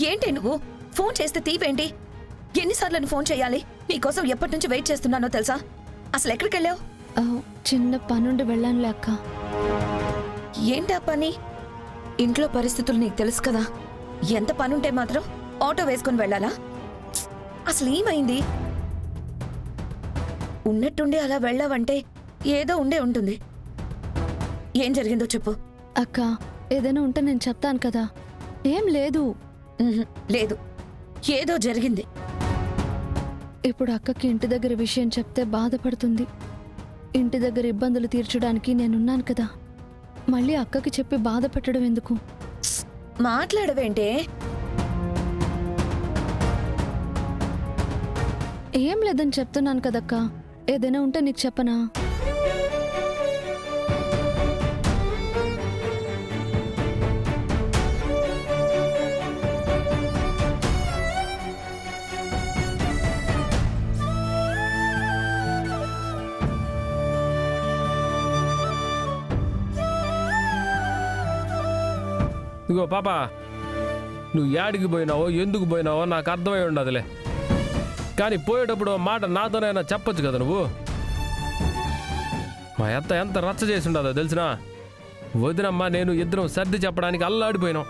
ఏంటి నువ్వు ఫోన్ చేస్తే తీవేంటి? ఎన్నిసార్లు ఫోన్ చేయాలి? నీకోసం ఎప్పటి నుంచి వెయిట్ చేస్తున్నానో తెలుసా? అసలు ఎక్కడికి వెళ్ళావు? చిన్న పనుండి వెళ్ళానులే అక్క. ఏంటా పని? ఇంట్లో పరిస్థితులు నీకు తెలుసు కదా. ఎంత పనుంటే మాత్రం ఆటో వేసుకుని వెళ్ళాలా? అసలు ఏమైంది? ఉన్నట్టుండి అలా వెళ్ళావంటే ఏదో ఉండే ఉంటుంది. ఏం జరిగిందో చెప్పు. అక్క, ఏదైనా ఉంటే నేను చెప్తాను కదా. ఏం లేదు. లేదు, ఏదో జరిగింది. ఇప్పుడు అక్కకి ఇంటి దగ్గర విషయం చెప్తే బాధపడుతుంది. ఇంటి దగ్గర ఇబ్బందులు తీర్చడానికి నేనున్నాను కదా. మళ్ళీ అక్కకి చెప్పి బాధ పెట్టడం ఎందుకు? మాట్లాడవేంటే? ఏం లేదని చెప్తున్నాను కదక్క. ఏదైనా ఉంటే నీకు చెప్పనా? ఇగో పాపా, నువ్వు యాడికి పోయినావో ఎందుకు పోయినావో నాకు అర్థమై ఉండదులే. కానీ పోయేటప్పుడు మాట నాతోనైనా చెప్పొచ్చు కదా. నువ్వు మా ఎంత రచ్చ చేసి ఉండదో తెలిసినా? వదినమ్మా నేను ఇద్దరం సర్ది చెప్పడానికి అల్లాడిపోయినాం.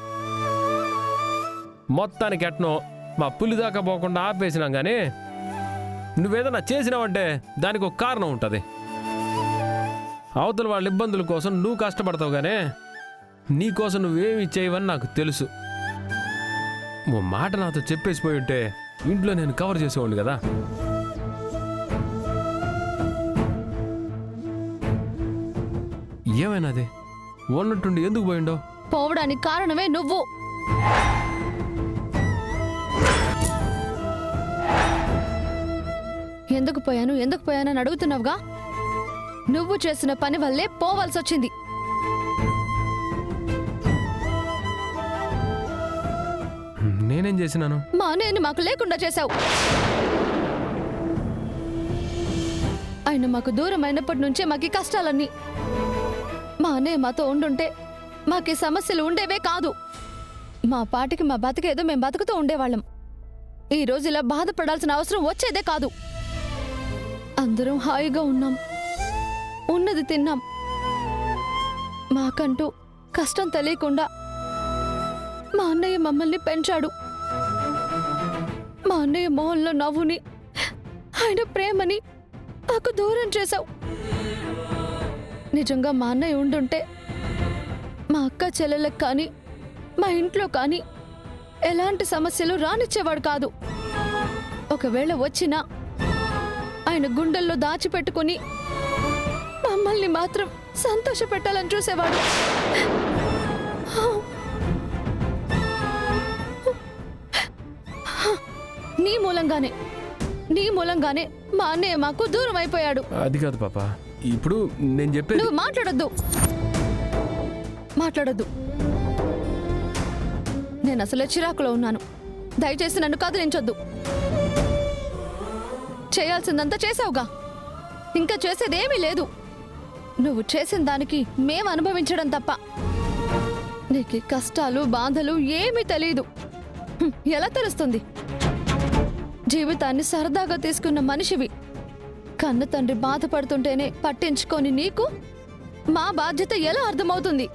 మొత్తానికి ఎట్నో మా పులి దాకా పోకుండా ఆపేసినాం. కానీ నువ్వేదన్నా చేసినావంటే దానికి ఒక కారణం ఉంటుంది. అవతల వాళ్ళ ఇబ్బందుల కోసం నువ్వు కష్టపడతావు, కానీ నీకోసం నువ్వేమి చేయవని నాకు తెలుసు. ఓ మాట నాతో చెప్పేసిపోయి ఉంటే ఇంట్లో నేను కవర్ చేసేవాడిని కదా. ఏమైనాది? ఉన్నట్టుండి ఎందుకు పోయిండో? పోవడానికి కారణమే నువ్వు. ఎందుకు పోయానని అడుగుతున్నావుగా. నువ్వు చేసిన పని వల్లే పోవాల్సి వచ్చింది. నేనేం చేసినాను? మా అన్నయ్యని మాకు లేకుండా చేశావు. ఆయన మాకు దూరం అయినప్పటి నుంచే మాకు కష్టాలన్నీ. మా అన్నయ్య మాతో ఉండుంటే మాకు సమస్యలు ఉండేవే కాదు. మా పాటికి మా బతికేదో మేము బతుకుతూ ఉండేవాళ్ళం. ఈ రోజు ఇలా బాధపడాల్సిన అవసరం వచ్చేదే కాదు. అందరం హాయిగా ఉన్నాం, ఉన్నది తిన్నాం. మాకంటూ కష్టం తెలియకుండా మా అన్నయ్య మమ్మల్ని పెంచాడు. మా అన్నయ్య మొహంలో నవ్వుని, ఆయన ప్రేమని మాకు దూరం చేశావు. నిజంగా మా అన్నయ్య ఉండుంటే మా అక్క చెల్లెలకు కానీ మా ఇంట్లో కానీ ఎలాంటి సమస్యలు రానిచ్చేవాడు కాదు. ఒకవేళ వచ్చినా ఆయన గుండెల్లో దాచిపెట్టుకుని మమ్మల్ని మాత్రం సంతోష పెట్టాలని చూసేవాడు. నీ మూలంగానే మా అన్నయ్య మాకు దూరం అయిపోయాడు. అది కాదు పాపా, ఇప్పుడు నేను చెప్పేది. నువ్వు మాట్లాడొద్దు. నేను అసలే చిరాకులో ఉన్నాను. దయచేసి నన్ను కదిలించొద్దు. చేయాల్సిందంతా చేసావుగా, ఇంకా చేసేదేమీ లేదు. నువ్వు చేసిన దానికి మేము అనుభవించడం తప్ప నీకు కష్టాలు బాధలు ఏమీ తెలీదు. ఎలా తెలుస్తుంది? జీవితాన్ని సరదాగా తీసుకున్న మనిషివి. కన్న తండ్రి బాధపడుతుంటేనే పట్టించుకొని నీకు మా బాధ్యత ఎలా అర్థమవుతుంది?